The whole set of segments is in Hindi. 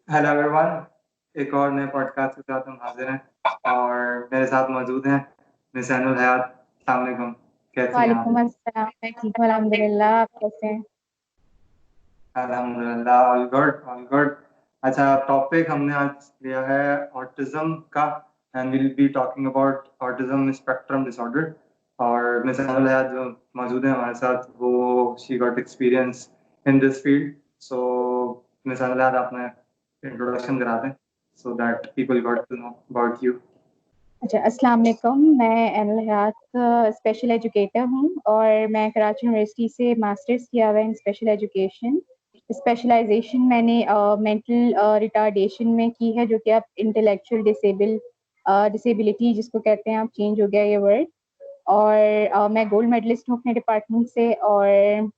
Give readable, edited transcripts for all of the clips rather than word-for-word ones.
हेलो एवरीवन, एक और नए पॉडकास्ट के साथ हम हाजिर हैं और मेरे साथ मौजूद हैं मिस अनुल हयात। अस्सलाम वालेकुम, कैसी हैं आप? वालेकुम अस्सलाम। मैं ठीक हूँ अल्हम्दुलिल्लाह। आप कैसे हैं? अल्हम्दुलिल्लाह, ऑल गुड ऑल गुड। अच्छा, टॉपिक हमने आज लिया है ऑटिज्म का and will be talking about autism spectrum disorder. और मिस अनुल हयात जो मौजूद हैं हमारे साथ, वो she got experience in this field. So miss Anul Hayat, अपना इंट्रोडक्शन करा दें so that people got to know about you. अच्छा, अस्सलाम वालेकुम। मैं एनुल हयात स्पेशल एजुकेटर हूँ और मैं कराची यूनिवर्सिटी से मास्टर्स किया हुआ है इन स्पेशल एजुकेशन। स्पेशलाइजेशन मैंने मेंटल रिटार्डेशन में की है, जो कि आप इंटेलेक्चुअल डिसेबिलिटी जिसको कहते हैं, आप चेंज हो गया ये वर्ड। और मैं गोल्ड मेडलिस्ट हूँ अपने डिपार्टमेंट से। और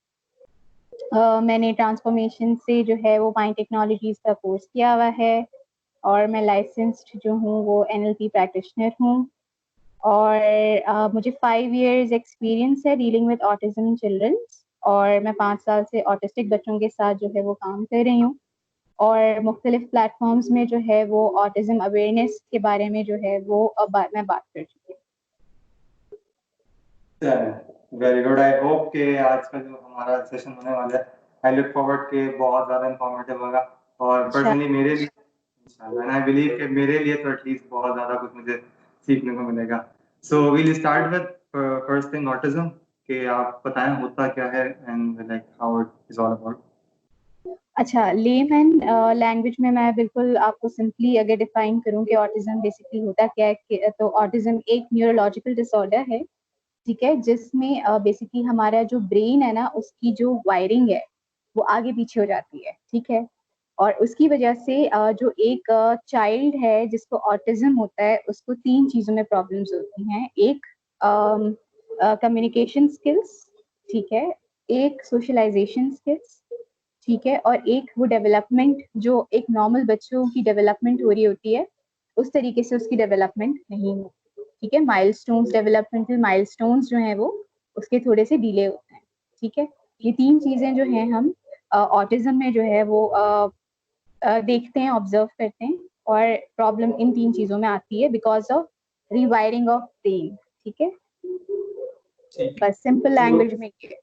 मैंने ट्रांसफॉर्मेशन से जो है वो माइंड टेक्नोलॉजीज का कोर्स किया हुआ है। और मैं लाइसेंस्ड जो हूँ वो एनएलपी प्रैक्टिशनर हूँ। और मुझे 5 years एक्सपीरियंस है डीलिंग विद ऑटिज्म चिल्ड्रंस। और मैं 5 साल से ऑटिस्टिक बच्चों के साथ जो है वो काम कर रही हूँ। और मुख्तलिफ प्लेटफॉर्म्स में जो है वो ऑटिज्म अवेयरनेस के बारे में जो है वो मैं बात कर चुकी हूँ। Very good. आई होप कि आज का जो हमारा सेशन होने वाला है, आई लुक फॉरवर्ड के बहुत ज़्यादा इंफॉर्मेटिव होगा। और अच्छा। पर्सनली मेरे लिए इंशाल्लाह, एंड आई बिलीव कि मेरे लिए तो एटलीस्ट बहुत ज़्यादा कुछ मुझे सीखने को मिलेगा। So will start with first thing autism, कि आप बताएं होता क्या है and like how it is all about. अच्छा, लेमैन लैंग्वेज में मैं बिल्कुल आपको सिंपली अगर डिफाइन करूं कि ऑटिज्म बेसिकली होता क्या है तो ऑटिज्म एक न्यूरोलॉजिकल डिसऑर्डर है, ठीक है, जिसमें बेसिकली हमारा जो ब्रेन है ना, उसकी जो वायरिंग है वो आगे पीछे हो जाती है, ठीक है। और उसकी वजह से जो एक चाइल्ड है जिसको ऑटिज्म होता है, उसको 3 चीजों में प्रॉब्लम्स होती हैं। एक कम्युनिकेशन स्किल्स, ठीक है। एक सोशलाइजेशन स्किल्स, ठीक है। और एक वो डेवलपमेंट जो एक नॉर्मल बच्चों की डेवलपमेंट हो रही होती है, उस तरीके से उसकी डेवलपमेंट नहीं होती, ठीक है। माइलस्टोन्स, डेवलपमेंटल माइलस्टोन्स जो हैं वो उसके थोड़े से डिले होते हैं, ठीक है। ये 3 चीजें जो हैं हम ऑटिज्म में जो है वो देखते हैं, ऑब्जर्व करते हैं। और प्रॉब्लम इन 3 चीजों में आती है because of rewiring of brain, ठीक है। ठीक है। बस सिंपल तो लैंग्वेज में ये।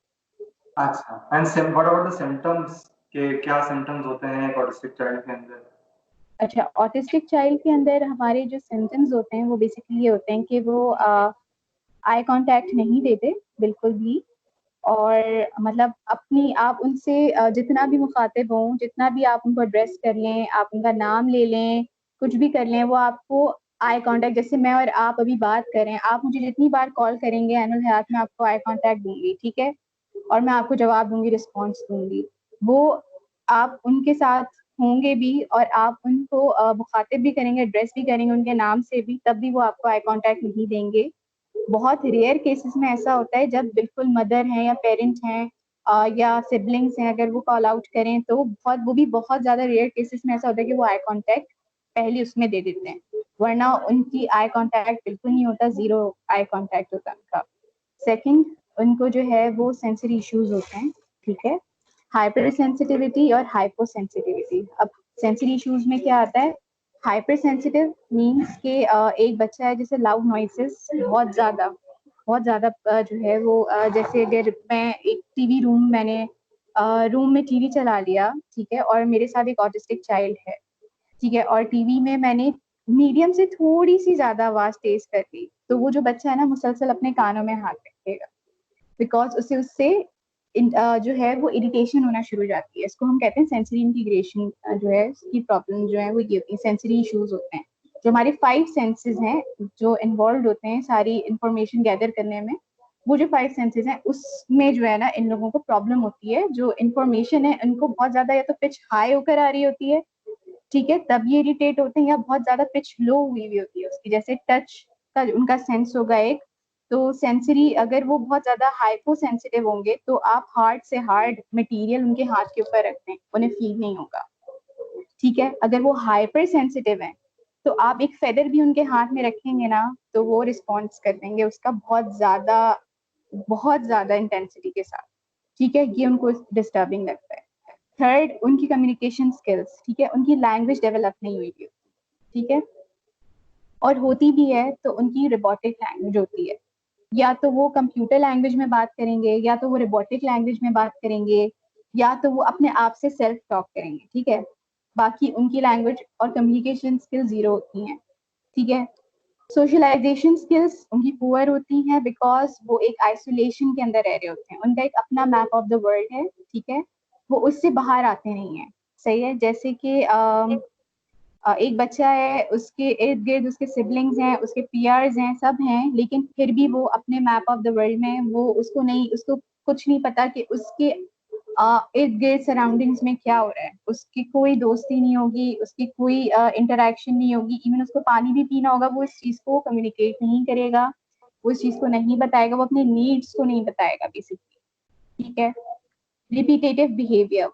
अच्छा, and what about the symptoms, के क्या सिम्टम्स होते हैं एक ऑटिस्टिक चाइल्ड के अंदर? अच्छा, ऑटिस्टिक चाइल्ड के अंदर हमारे जो सिम्टम्स होते हैं वो बेसिकली ये होते हैं कि वो आई कांटेक्ट नहीं देते बिल्कुल भी। और मतलब अपनी आप उनसे जितना भी मुखातिब हों, जितना भी आप उनको एड्रेस कर लें, आप उनका नाम ले लें, कुछ भी कर लें, वो आपको आई कांटेक्ट, जैसे मैं और आप अभी बात करें, आप मुझे जितनी बार कॉल करेंगे एनुल हयात, में आपको आई कांटेक्ट दूंगी, ठीक है। और मैं आपको जवाब दूंगी, रिस्पॉन्स दूंगी। वो आप उनके साथ होंगे भी और आप उनको मुखातिब भी करेंगे, एड्रेस भी करेंगे उनके नाम से भी, तब भी वो आपको आई कांटेक्ट नहीं देंगे। बहुत रेयर केसेस में ऐसा होता है जब बिल्कुल मदर हैं या पेरेंट हैं या सिबलिंग्स हैं, अगर वो कॉल आउट करें तो वो भी बहुत ज्यादा रेयर केसेस में ऐसा होता है कि वो आई कांटेक्ट पहले उसमें दे देते हैं, वरना उनकी आई कांटेक्ट बिल्कुल नहीं होता, जीरो आई कांटेक्ट होता है उनका। सेकंड, उनको जो है वो सेंसरी इश्यूज होते हैं, ठीक है। हाइपर सेंसिटिविटी और हाइपो सेंसिटिविटी। अब सेंसरी इश्यूज में क्या आता है? हाइपर सेंसिटिव मीन्स के एक बच्चा है जैसे लाउड नॉइसेस बहुत ज्यादा जो है वो जैसे अगर मैं एक टीवी रूम, मैंने रूम में टीवी चला लिया, ठीक है, और मेरे साथ एक ऑटिस्टिक चाइल्ड है, ठीक है, और टीवी में मैंने मीडियम से थोड़ी सी ज्यादा आवाज तेज कर दी, तो वो जो बच्चा है ना मुसलसल अपने कानों में हाथ रखेगा, बिकॉज उसे उससे जो है वो इरिटेशन होना शुरू हो जाती है। इसको हम कहते हैं सेंसरी इंटीग्रेशन, जो है उसकी प्रॉब्लम जो है वो ये होती है, सेंसरी इश्यूज होते हैं। जो हमारे 5 सेंसेस हैं जो इन्वॉल्व होते हैं सारी इंफॉर्मेशन गैदर करने में, वो जो 5 सेंसेस हैं उसमें जो है ना इन लोगों को प्रॉब्लम होती है। जो इन्फॉर्मेशन है उनको बहुत ज्यादा या तो पिच हाई होकर आ रही होती है, ठीक है, तब ये इरिटेट होते हैं, या बहुत ज्यादा पिच लो हुई हुई होती है उसकी, जैसे टच का उनका सेंस होगा एक। तो सेंसरी, अगर वो बहुत ज्यादा हाइपो सेंसिटिव होंगे तो आप हार्ड से हार्ड मटेरियल उनके हाथ के ऊपर रख दें, उन्हें फील नहीं होगा, ठीक है। अगर वो हाइपर सेंसिटिव है तो आप एक फेदर भी उनके हाथ में रखेंगे ना, तो वो रिस्पॉन्स कर देंगे उसका बहुत ज्यादा इंटेंसिटी के साथ, ठीक है। ये उनको डिस्टर्बिंग लगता है। थर्ड उनकी कम्युनिकेशन स्किल्स, ठीक है, उनकी लैंग्वेज डेवलप नहीं हुई है, ठीक है, और होती भी है तो उनकी रोबोटिक लैंग्वेज होती है, या तो वो कंप्यूटर लैंग्वेज में बात करेंगे, या तो वो रोबोटिक लैंग्वेज में बात करेंगे, या तो वो अपने आप से सेल्फ टॉक करेंगे, ठीक है, बाकी उनकी लैंग्वेज और कम्युनिकेशन स्किल जीरो होती हैं, ठीक है। सोशलाइजेशन स्किल्स उनकी पुअर होती हैं बिकॉज वो एक आइसोलेशन के अंदर रह रहे होते हैं, उनका एक अपना मैप ऑफ द वर्ल्ड है, ठीक है, वो उससे बाहर आते नहीं है, सही है। जैसे कि एक बच्चा है, उसके इर्द गिर्द उसके सिबलिंग्स हैं, उसके पीयर्स हैं, सब हैं, लेकिन फिर भी वो अपने मैप ऑफ द वर्ल्ड में वो उसको कुछ नहीं पता कि उसके इर्द गिर्द सराउंडिंग्स में क्या हो रहा है, उसकी कोई दोस्ती नहीं होगी, उसकी कोई इंटरेक्शन नहीं होगी, इवन उसको पानी भी पीना होगा वो इस चीज को कम्युनिकेट नहीं करेगा, वो इस चीज को नहीं बताएगा, वो अपने नीड्स को नहीं बताएगा बेसिकली, ठीक है। रिपीटेटिव बिहेवियर,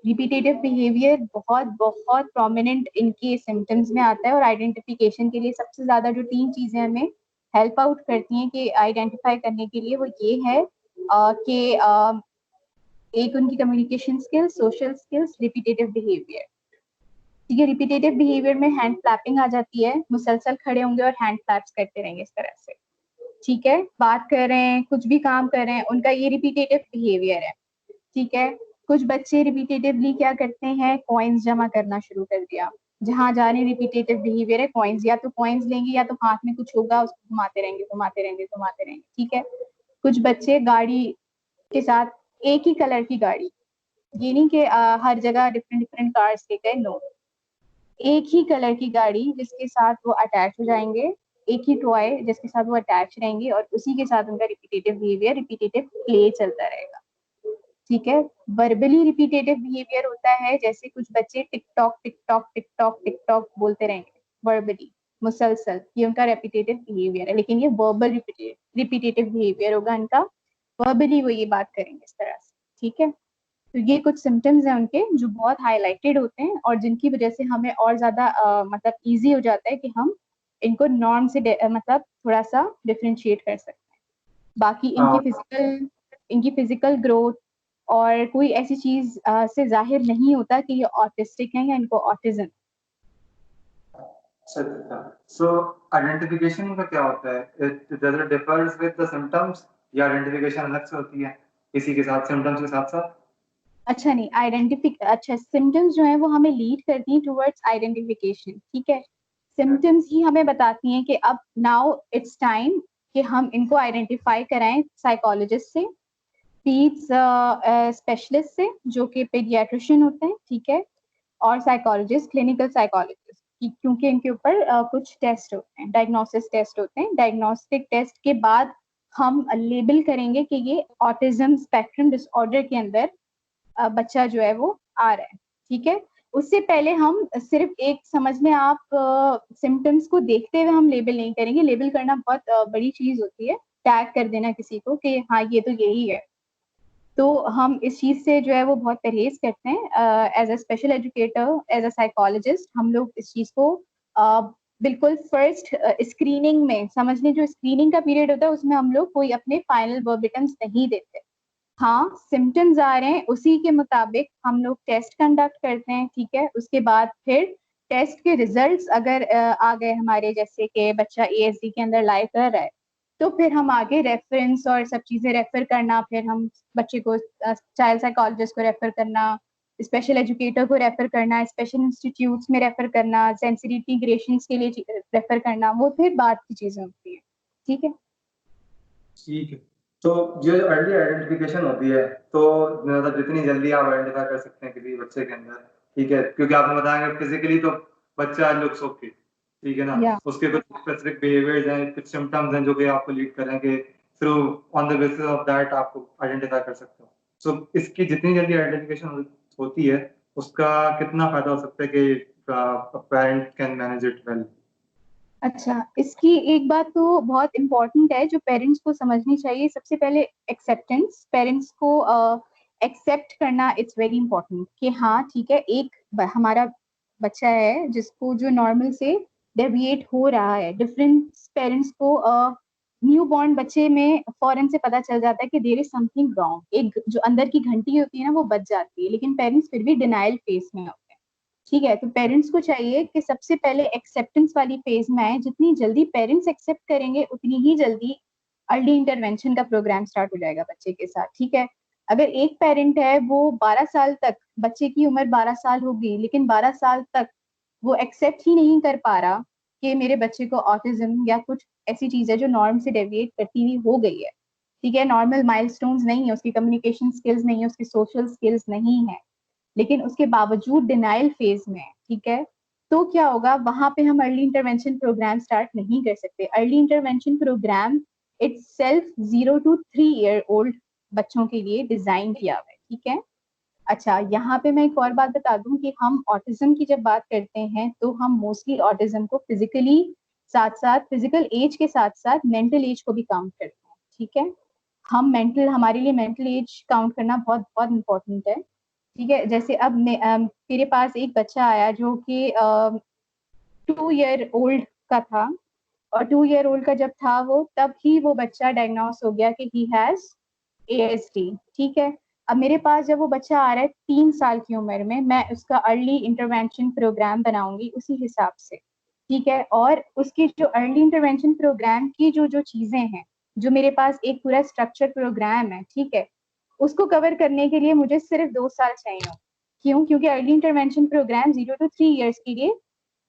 रिपीटेटिव बिहेवियर बहुत बहुत प्रोमिनेंट इनके सिम्टम्स में आता है, और आइडेंटिफिकेशन के लिए सबसे ज्यादा जो 3 चीजें हमें हेल्प आउट करती हैं कि आइडेंटिफाई करने के लिए, वो ये है कि एक उनकी communication skills, social skills, repetitive behaviour, ठीक है। रिपीटेटिव बिहेवियर में हैंड फ्लैपिंग आ जाती है, मुसलसल खड़े होंगे और हैंड फ्लैप्स करते रहेंगे इस तरह से, ठीक है, बात कर रहे हैं, कुछ भी काम कर रहे हैं, उनका ये रिपीटेटिव बिहेवियर है, ठीक है। कुछ बच्चे रिपीटेटिवली क्या करते हैं, कॉइन्स जमा करना शुरू कर दिया, जहां जाने रिपीटेटिव बिहेवियर है, कॉइन्स, या तो कॉइन्स लेंगे या तो हाथ में कुछ होगा उसको घुमाते रहेंगे घुमाते रहेंगे घुमाते रहेंगे, ठीक है। कुछ बच्चे गाड़ी के साथ, एक ही कलर की गाड़ी, ये नहीं कि हर जगह डिफरेंट डिफरेंट कार्स ले गए, नो, एक ही कलर की गाड़ी जिसके साथ वो अटैच हो जाएंगे, एक ही टॉय जिसके साथ वो अटैच रहेंगे, और उसी के साथ उनका रिपीटेटिव बिहेवियर, रिपीटेटिव प्ले चलता रहेगा, ठीक है। वर्बली रिपीटेटिव बिहेवियर होता है, जैसे कुछ बच्चे टिकटॉक टिकटॉक टिकटॉक टिकटॉक बोलते रहेंगे वर्बली, मुसलसल, ये उनका रिपीटेटिव बिहेवियर है, लेकिन ये वर्बल रिपीटेटिव बिहेवियर होगा इनका, वर्बली वो ये बात करेंगे इस तरह से, ठीक है। तो ये कुछ सिम्टम्स हैं उनके जो बहुत हाईलाइटेड होते हैं, और जिनकी वजह से हमें और ज्यादा मतलब इजी हो जाता है कि हम इनको नॉर्म से मतलब थोड़ा सा डिफरेंशिएट कर सकते हैं। बाकी इनकी फिजिकल ग्रोथ और कोई ऐसी चीज से जाहिर नहीं होता कि ये ऑटिस्टिक है या इनको ऑटिज्म। अच्छा, सो आइडेंटिफिकेशन का क्या होता है? Does it differs with the symptoms, या आइडेंटिफिकेशन अलग से होती है किसी के साथ, सिम्टम्स के साथ साथ? अच्छा नहीं, अच्छा, सिम्टम्स जो है वो हमें लीड करती हैं टुवर्ड्स आइडेंटिफिकेशन, ठीक है। सिम्टम्स ही हमें बताती हैं कि अब नाउ इट्स टाइम कि हम इनको आइडेंटिफाई कराएं साइकोलॉजिस्ट से, पीड्स स्पेशलिस्ट से जो कि पीडियाट्रिशियन होते हैं, ठीक है, और साइकोलॉजिस्ट, क्लिनिकल साइकोलॉजिस्ट, क्योंकि इनके ऊपर कुछ टेस्ट होते हैं, डायग्नोसिस टेस्ट होते हैं, डायग्नोस्टिक टेस्ट के बाद हम लेबल करेंगे कि ये ऑटिज्म स्पेक्ट्रम डिसऑर्डर के अंदर बच्चा जो है वो आ रहा है, ठीक है। उससे पहले हम सिर्फ एक समझ में आप सिम्टम्स को देखते हुए हम लेबल नहीं करेंगे, लेबल करना बहुत बड़ी चीज होती है, टैग कर देना किसी को कि हाँ ये तो यही है, तो हम इस चीज से जो है वो बहुत परहेज करते हैं। As a special educator, as a psychologist, हम लोग इस चीज को बिल्कुल फर्स्ट स्क्रीनिंग में, समझने जो स्क्रीनिंग का पीरियड होता है उसमें हम लोग कोई अपने फाइनल वर्बिटम्स नहीं देते। हाँ, सिम्टम्स आ रहे हैं उसी के मुताबिक हम लोग टेस्ट कंडक्ट करते हैं, ठीक है। उसके बाद फिर टेस्ट के रिजल्ट्स अगर आ गए हमारे, जैसे कि बच्चा एएसडी के अंदर लाई कर रहा है, तो फिर हम आगे रेफरेंस और सब चीजें रेफर करना, फिर हम बच्चे को चाइल्ड साइकोलॉजिस्ट को रेफर करना, स्पेशल एजुकेटर को रेफर करना, स्पेशल इंस्टीट्यूट्स में रेफर करना, सेंसरी इंटीग्रेशंस के लिए रेफर करना, वो फिर बाद की चीजें होती है, ठीक है। ठीक है। तो ये अर्ली आइडेंटिफिकेशन होती है, तो मतलब जितनी जल्दी आप आइडेंटिफाई कर सकते हैं किसी बच्चे के अंदर, ठीक है, क्योंकि आपने बताया फिजिकली तो बच्चा लुक्स ओके, ठीक है ना, या उसके कुछ स्पेसिफिक बिहेवियर्स हैं, कुछ सिम्टम्स हैं जो कि आपको लीड करेंगे, through on the basis of that आपको आइडेंटिफाई कर सकते हो। सो इसकी जितनी जल्दी आइडेंटिफिकेशन होती है, उसका कितना फायदा हो सकता है कि parent can manage it well? अच्छा, इसकी एक बात तो बहुत इम्पोर्टेंट है जो पेरेंट्स को समझनी चाहिए, सबसे पहले एक्सेप्टेंस, पेरेंट्स को एक्सेप्ट करना, इट्स वेरी इंपॉर्टेंट कि हाँ ठीक है, एक हमारा बच्चा है जिसको जो नॉर्मल से डेविएट हो रहा है, डिफरेंट पेरेंट्स को न्यू बॉर्न बच्चे में फौरन से पता चल जाता है कि देयर इज समथिंग रॉन्ग, एक जो अंदर की घंटी होती है ना वो बज जाती है, लेकिन पेरेंट्स फिर भी डिनाइल फेज में होते हैं। ठीक है, तो पेरेंट्स को चाहिए कि सबसे पहले एक्सेप्टेंस वाली फेज में आए, जितनी जल्दी पेरेंट्स एक्सेप्ट करेंगे उतनी ही जल्दी अर्ली इंटरवेंशन का प्रोग्राम स्टार्ट हो जाएगा बच्चे के साथ। ठीक है, अगर एक पेरेंट है वो 12 साल तक, बच्चे की उम्र 12 साल होगी लेकिन 12 साल तक वो एक्सेप्ट ही नहीं कर पा रहा कि मेरे बच्चे को ऑटिज्म या कुछ ऐसी चीज है जो नॉर्म से डेविएट करती हुई हो गई है, ठीक है, नॉर्मल माइलस्टोन्स नहीं है, उसकी कम्युनिकेशन स्किल्स नहीं है, उसकी सोशल स्किल्स नहीं है, लेकिन उसके बावजूद डिनाइल फेज में है, ठीक है, तो क्या होगा, वहां पे हम अर्ली इंटरवेंशन प्रोग्राम स्टार्ट नहीं कर सकते। Early intervention programme itself 0 to 3 year old बच्चों के लिए डिजाइन किया हुआ है। ठीक है, अच्छा यहाँ पे मैं एक और बात बता दूं कि हम ऑटिज्म की जब बात करते हैं तो हम मोस्टली ऑटिज्म को फिजिकली साथ साथ, फिजिकल एज के साथ साथ मेंटल एज को भी काउंट करते हैं। ठीक है, हम मेंटल, हमारे लिए मेंटल एज काउंट करना बहुत बहुत इंपॉर्टेंट है। ठीक है, जैसे अब मेरे पास एक बच्चा आया जो कि 2 year old का था, और 2 year old का जब था वो, तब ही वो बच्चा डायग्नोस हो गया कि ही हैज ASD। ठीक है, अब मेरे पास जब वो बच्चा आ रहा है 3 साल की उम्र में, मैं उसका अर्ली इंटरवेंशन प्रोग्राम बनाऊंगी उसी हिसाब से। ठीक है, और उसकी जो अर्ली इंटरवेंशन प्रोग्राम की जो जो चीजें हैं, जो मेरे पास एक पूरा स्ट्रक्चर प्रोग्राम है, ठीक है, उसको कवर करने के लिए मुझे सिर्फ 2 साल चाहिए। क्यों? क्योंकि early intervention programme 0 to 3 years के लिए,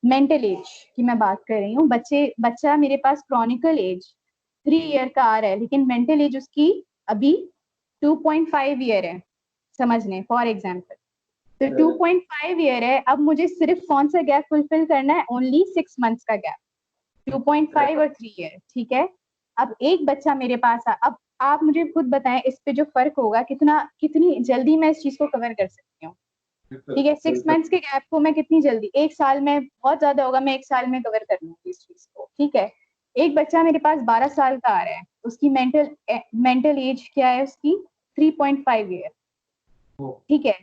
मेंटल एज की मैं बात कर रही हूँ, बच्चा मेरे पास क्रॉनिकल एज 3 year का आ रहा है लेकिन मेंटल एज उसकी अभी 2.5 year है, समझ लें फॉर एग्जाम्पल। तो 2.5 year है, अब मुझे सिर्फ कौन सा गैप फुलफिल करना है, ओनली 6 months का गैप, 2.5 और 3 year। ठीक है, अब एक बच्चा मेरे पास अब आप मुझे खुद बताएं इस पे जो फर्क होगा, कितनी जल्दी मैं इस चीज को कवर कर सकती हूँ। ठीक है, 6 months के गैप को मैं कितनी जल्दी, एक साल में बहुत ज्यादा होगा, मैं एक साल में कवर कर लूंगी इस चीज को। ठीक है, एक बच्चा मेरे पास 12 साल का आ रहा है, उसकी मेंटल एज क्या है उसकी, 3.5 year। ठीक है,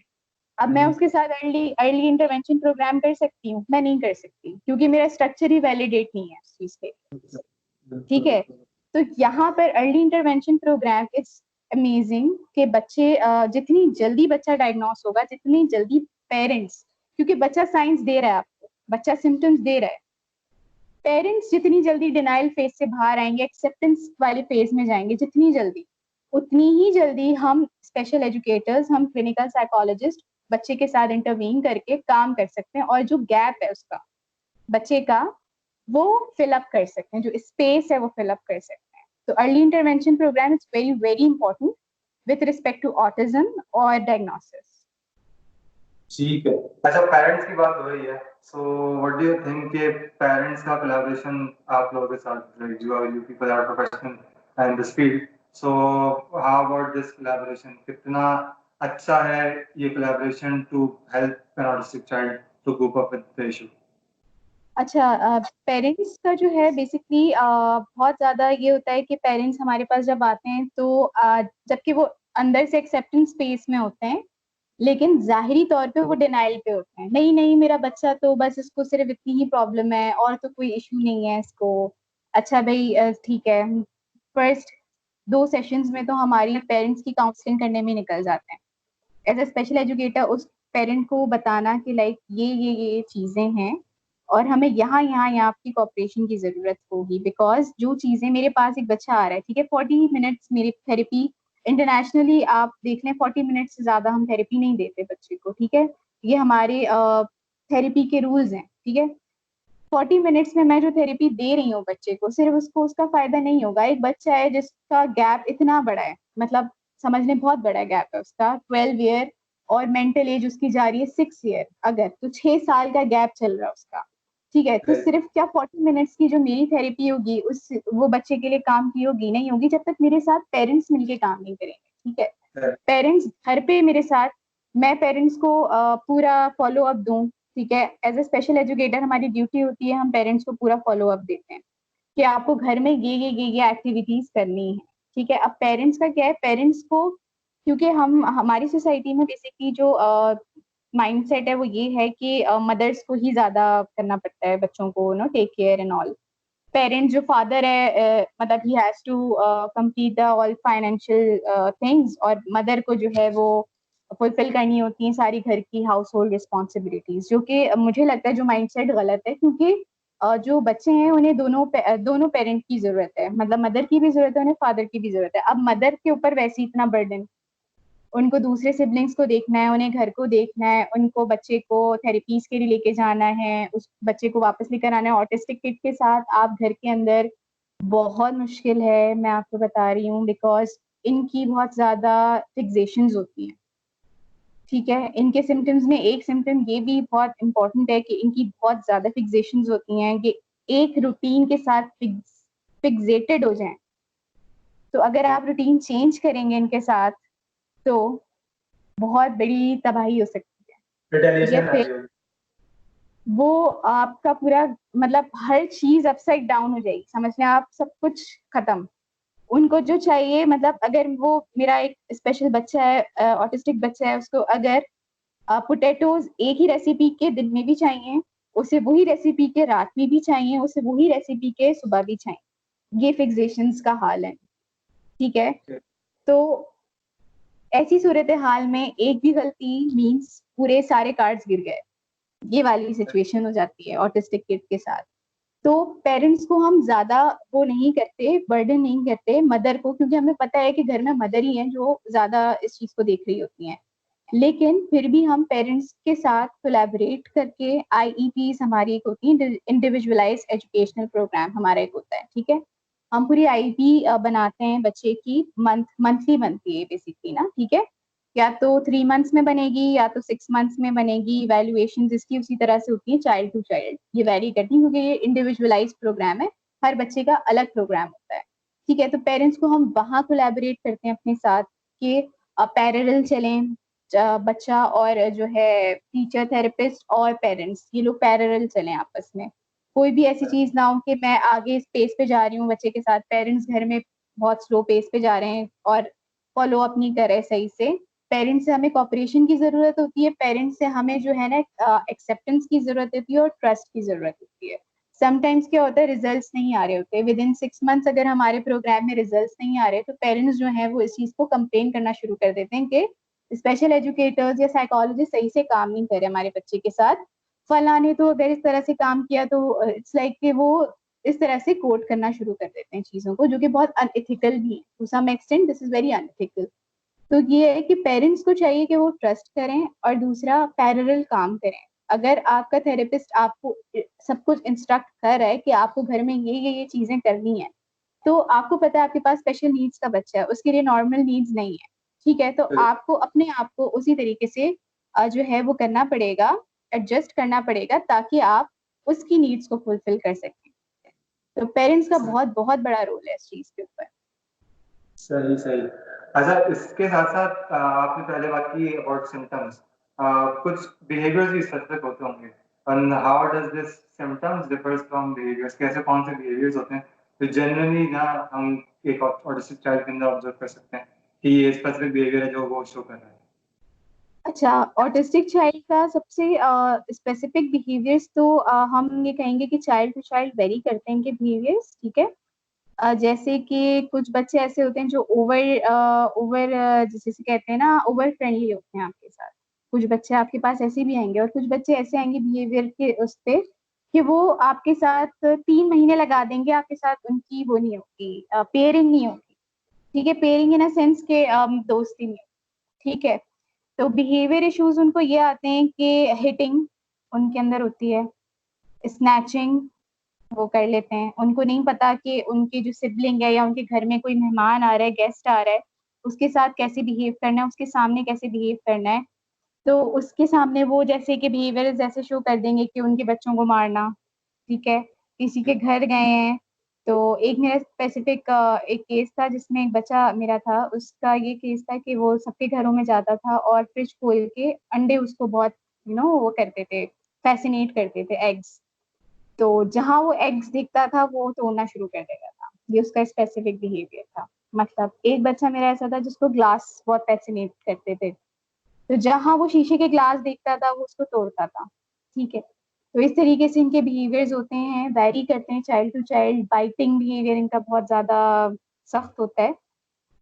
अब मैं उसके साथ अर्ली अर्ली इंटरवेंशन प्रोग्राम कर सकती हूँ? मैं नहीं कर सकती, क्योंकि मेरा स्ट्रक्चर ही वैलिडेट नहीं है उस चीज पे। ठीक है, तो यहाँ पर early intervention programme it's amazing कि बच्चे जितनी जल्दी बच्चा डायग्नोस होगा, जितनी जल्दी पेरेंट्स, क्योंकि बच्चा साइंस दे रहा है आपको, बच्चा सिम्टम्स दे रहा है, पेरेंट्स जितनी जल्दी डिनाइल फेज से बाहर आएंगे, एक्सेप्टेंस वाले फेज में जाएंगे जितनी जल्दी, उतनी ही जल्दी हम स्पेशल एजुकेटर्स, हम क्लिनिकल साइकोलॉजिस्ट बच्चे के साथ इंटरवीन करके काम कर सकते हैं, और जो गैप है उसका, बच्चे का, वो फिल अप कर सकते हैं, जो स्पेस है वो फिल अप कर सकते हैं। तो early intervention programme is very very important with respect to autism और डायग्नोसिस। ठीक है, अच्छा पेरेंट्स की बात हो रही है, so what do you think कि पेरेंट्स का कोलैबोरेशन आप लोगों के साथ, like you people are professional in this field, so how about this collaboration, कितना अच्छा है ये collaboration to help an autistic child to cope up with the issue? अच्छा, पेरेंट्स का जो है बेसिकली बहुत ज्यादा ये होता है कि पेरेंट्स हमारे पास जब आते हैं तो जबकि वो अंदर से एक्सेप्टेंस स्पेस में होते हैं, लेकिन जाहिरी तौर पे वो डिनाइल पे होते हैं, नहीं नहीं मेरा बच्चा तो बस, इसको सिर्फ इतनी ही प्रॉब्लम है और तो कोई इशू नहीं है इसको। अच्छा भाई, ठीक है, फर्स्ट 2 सेशंस में तो हमारी पेरेंट्स की काउंसलिंग करने में निकल जाते हैं। एज ए स्पेशल एजुकेटर उस पेरेंट को बताना कि लाइक ये चीजें हैं, और हमें यहाँ आपकी कॉपरेशन की जरूरत होगी, बिकॉज जो चीजें, मेरे पास एक बच्चा आ रहा है, ठीक है, 40 मिनट्स मेरी थेरेपी, इंटरनेशनली आप देख लें 40 मिनट्स से ज्यादा हम थेरेपी नहीं देते बच्चे को। ठीक है, ये हमारे थेरेपी के रूल्स हैं। ठीक है, 40 मिनट्स में मैं जो थेरेपी दे रही हूँ बच्चे को, सिर्फ उसको उसका फायदा नहीं होगा। एक बच्चा है जिसका गैप इतना बड़ा है, मतलब समझ लें बहुत बड़ा गैप है उसका, 12 year, और मेंटल एज उसकी जा रही है 6 year, अगर तो 6 साल का गैप चल रहा है उसका। ठीक है, तो सिर्फ क्या 40 मिनट्स की जो मेरी थेरेपी होगी उस वो बच्चे के लिए काम की होगी? नहीं होगी, जब तक मेरे साथ पेरेंट्स मिलके काम नहीं करेंगे। ठीक है, पेरेंट्स घर पे मेरे साथ, मैं पेरेंट्स को पूरा फॉलो अप दूं। ठीक है, एज ए स्पेशल एजुकेटर हमारी ड्यूटी होती है, हम पेरेंट्स को पूरा फॉलो अप देते हैं कि आपको घर में ये एक्टिविटीज करनी है। ठीक है, अब पेरेंट्स का क्या है, पेरेंट्स को, क्योंकि हम हमारी सोसाइटी में बेसिकली जो माइंडसेट है वो ये है कि मदर्स को ही ज्यादा करना पड़ता है बच्चों को no take care and all. Parent जो फादर है मतलब ही has to complete the all financial things, और मदर को जो है वो फुलफिल करनी होती है सारी घर की हाउस होल्ड रिस्पॉन्सिबिलिटीज, जो कि मुझे लगता है जो माइंडसेट गलत है, क्योंकि जो बच्चे हैं उन्हें दोनों पेरेंट की जरूरत है, मतलब मदर की भी जरूरत है, उन्हें फादर की भी जरूरत है। अब मदर के ऊपर वैसे इतना बर्डन, उनको दूसरे सिबलिंग्स को देखना है, उन्हें घर को देखना है, उनको बच्चे को थेरेपीज के लिए लेके जाना है, उस बच्चे को वापस लेकर आना है। ऑटिस्टिक किड के साथ आप घर के अंदर बहुत मुश्किल है, मैं आपको बता रही हूँ, बिकॉज इनकी बहुत ज्यादा फिक्सेशंस होती हैं। ठीक है, इनके सिम्टम्स में एक सिम्टम ये भी बहुत इंपॉर्टेंट है कि इनकी बहुत ज्यादा फिक्सेशंस होती हैं, कि एक रूटीन के साथ फिक्सेटेड हो जाएं। तो अगर आप रूटीन चेंज करेंगे इनके साथ तो बहुत बड़ी तबाही हो सकती है। ठीक है, रिटेलिएशन फिर आती होगी। वो आपका पूरा मतलब हर चीज अपसाइड डाउन हो जाएगी, समझ लें आप, सब कुछ खत्म। उनको जो चाहिए, मतलब अगर वो मेरा एक स्पेशल बच्चा है, ऑटिस्टिक बच्चा है, उसको अगर पोटैटोज एक ही रेसिपी के दिन में भी चाहिए, उसे वही रेसिपी के रात में भी चाहिए, उसे वही रेसिपी के सुबह भी चाहिए। ये फिक्सेशंस का हाल है। ठीक है, तो ऐसी सूरत हाल में एक भी गलती मीन्स पूरे सारे कार्ड्स गिर गए, ये वाली सिचुएशन हो जाती है ऑटिस्टिक किड के साथ। तो पेरेंट्स को हम ज्यादा वो नहीं करते, बर्डन नहीं करते मदर को, क्योंकि हमें पता है कि घर में मदर ही है जो ज्यादा इस चीज को देख रही होती हैं। लेकिन फिर भी हम पेरेंट्स के साथ कोलैबोरेट करके, आईईपी हमारी एक होती है, इंडिविजुअलाइज एजुकेशनल प्रोग्राम हमारा एक होता है। ठीक है, हम पूरी आईईपी बनाते हैं बच्चे की, मंथली बनती है बेसिकली ना। ठीक है, या तो 3 मंथ्स में बनेगी या तो 6 मंथ्स में बनेगी। इवेल्युएशन जिसकी उसी तरह से होती है, चाइल्ड टू चाइल्ड ये वेरी करती है, क्योंकि ये इंडिविजुअलाइज प्रोग्राम है, हर बच्चे का अलग प्रोग्राम होता है। ठीक है, तो पेरेंट्स को हम वहाँ कोलैबोरेट करते हैं अपने साथ कि पैरेलल चलें, बच्चा और जो है टीचर, थेरेपिस्ट और पेरेंट्स, ये लोग पैरेलल चलें आपस में। कोई भी ऐसी चीज ना हो कि मैं आगे इस पेस पे जा रही हूँ बच्चे के साथ, पेरेंट्स घर में बहुत स्लो पेस पे जा रहे हैं और फॉलो अप नहीं कर रहे सही से। पेरेंट्स से हमें कॉपरेशन की जरूरत होती है, पेरेंट्स से हमें जो है ना एक्सेप्टेंस की जरूरत होती है और ट्रस्ट की जरूरत होती है। समटाइम्स क्या होता है, रिजल्ट्स नहीं आ रहे होते विद इन 6 मंथ्स, अगर हमारे प्रोग्राम में रिजल्ट्स नहीं आ रहे तो पेरेंट्स जो है वो इस चीज को कंप्लेन करना शुरू कर देते हैं कि स्पेशल एजुकेटर्स या साइकोलॉजिस्ट सही से काम नहीं कर रहे हमारे बच्चे के साथ। फला ने तो अगर इस तरह से काम किया तो इट्स लाइक कि वो इस तरह से कोट करना शुरू कर देते हैं चीजों को, जो कि बहुत अनएथिकल भी है, to some extent this is very unethical. तो ये है कि पेरेंट्स को चाहिए कि वो ट्रस्ट करें और दूसरा पैरेलल काम करें। अगर आपका थेरेपिस्ट आपको सब कुछ इंस्ट्रक्ट कर रहा है कि आपको घर में ये चीजें करनी है, तो आपको पता है आपके पास स्पेशल नीड्स का बच्चा है, उसके लिए नॉर्मल नीड्स नहीं है। ठीक है, तो आपको अपने आप को उसी तरीके से जो है वो करना पड़ेगा, एडजस्ट करना पड़ेगा, ताकि आप उसकी नीड्स को फुलफिल कर सकें। तो पेरेंट्स का बहुत बहुत बड़ा रोल है इस चीज के ऊपर। सही सही। अच्छा, इसके साथ साथ आपने पहले बात की अबाउट सिम्टम्स, कुछ बिहेवियर्स भी स्पेसिफिक होते होंगे, and how does this symptoms differs from behaviours, कैसे कौन से बिहेवियर्स होते हैं तो जनरली ना हम एक ऑटिस्टिक चाइल्ड के अंदर ऑब्जर्व कर सकते हैं कि ये स्पेसिफिक बिहेवियर है जो वो शो कर रहा है। अच्छा, ऑटिस्टिक चाइल्ड का सबसे स्पेसिफिक बिहेवियर्स तो हम ये कहेंगे कि चाइल्ड टू चाइल्ड वेरी करते हैं कि बिहेवियर्स। ठीक है, जैसे कि कुछ बच्चे ऐसे होते हैं जो ओवर जैसे कहते हैं ना, ओवर फ्रेंडली होते हैं आपके साथ। कुछ बच्चे आपके पास ऐसे भी आएंगे, और कुछ बच्चे ऐसे आएंगे बिहेवियर के उस पे कि वो आपके साथ 3 महीने लगा देंगे, आपके साथ उनकी वो नहीं होगी, पेयरिंग नहीं होगी। ठीक है, पेयरिंग इन अ सेंस के दोस्ती नहीं होगी। ठीक है, तो बिहेवियर इश्यूज उनको ये आते हैं कि हिटिंग उनके अंदर होती है, स्नैचिंग वो कर लेते हैं। उनको नहीं पता कि उनके जो सिबलिंग है या उनके घर में कोई मेहमान आ रहा है, गेस्ट आ रहा है, उसके साथ कैसे बिहेव करना है, उसके सामने कैसे बिहेव करना है। तो उसके सामने वो जैसे कि बिहेवियर जैसे शो कर देंगे कि उनके बच्चों को मारना। ठीक है, किसी के घर गए हैं, तो एक मेरा स्पेसिफिक एक केस था जिसमें एक बच्चा मेरा था, उसका ये केस था कि वो सबके घरों में जाता था और फ्रिज खोल के अंडे उसको बहुत वो करते थे, फैसिनेट करते थे, एग्स। तो जहां वो एग्स दिखता था वो तोड़ना शुरू कर देता था। ये उसका स्पेसिफिक बिहेवियर था। मतलब एक बच्चा मेरा ऐसा था जिसको ग्लास बहुत फैसिनेट करते थे, तो जहां वो शीशे के ग्लास देखता था वो उसको तोड़ता था। ठीक है, तो इस तरीके से इनके बिहेवियर्स होते हैं, वैरी करते हैं child to child. Biting behaviour इनका बहुत ज़्यादा सख्त होता है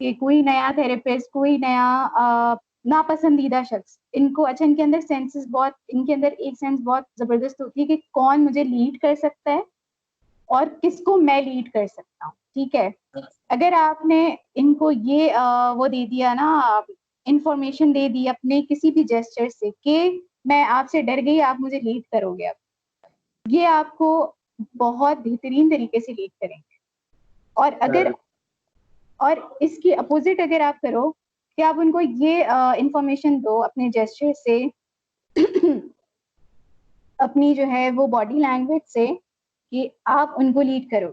कि कोई नया थेरेपिस्ट, कोई नया नापसंदीदा शख्स, इनको अच्छा इनके अंदर सेंसेस बहुत, इनके अंदर एक सेंस बहुत ज़बरदस्त होती है कि कौन मुझे लीड कर सकता है और किसको मैं लीड कर सकता हूँ, ठीक है? अगर आपने इनको ये वो दे दिया ना, इंफॉर्मेशन दे दी अपने किसी भी जेस्चर से कि मैं आपसे डर गई, आप मुझे लीड करोगे अब, ये आपको बहुत बेहतरीन तरीके से लीड करेंगे। और अगर और इसकी अपोजिट अगर आप करो कि आप उनको ये इंफॉर्मेशन दो अपने जेस्चर से अपनी जो है वो बॉडी लैंग्वेज से कि आप उनको लीड करो,